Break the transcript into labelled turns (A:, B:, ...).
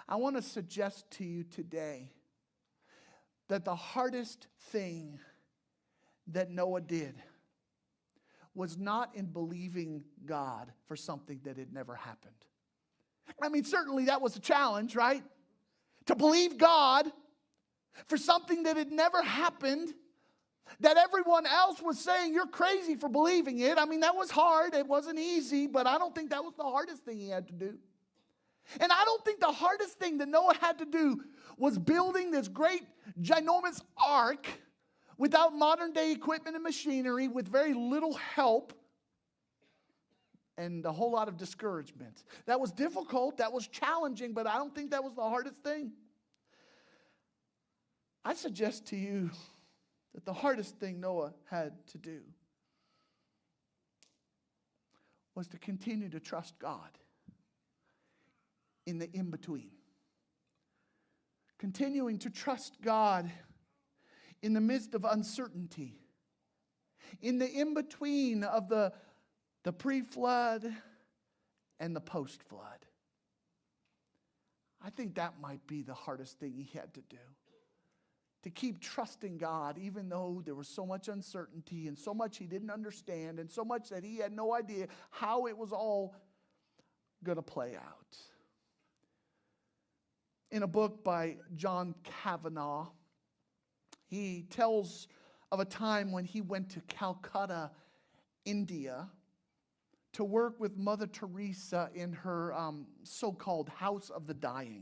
A: I want to suggest to you today that the hardest thing that Noah did was not in believing God for something that had never happened. I mean, certainly that was a challenge, right? To believe God for something that had never happened, that everyone else was saying, you're crazy for believing it. I mean, that was hard. It wasn't easy, but I don't think that was the hardest thing he had to do. And I don't think the hardest thing that Noah had to do was building this great, ginormous ark without modern day equipment and machinery, with very little help and a whole lot of discouragement. That was difficult, that was challenging, but I don't think that was the hardest thing. I suggest to you that the hardest thing Noah had to do was to continue to trust God in the in-between. Continuing to trust God in the midst of uncertainty. In the in-between of the pre-flood and the post-flood. I think that might be the hardest thing he had to do. To keep trusting God even though there was so much uncertainty and so much he didn't understand and so much that he had no idea how it was all going to play out. In a book by John Kavanaugh, he tells of a time when he went to Calcutta, India, to work with Mother Teresa in her so-called House of the Dying.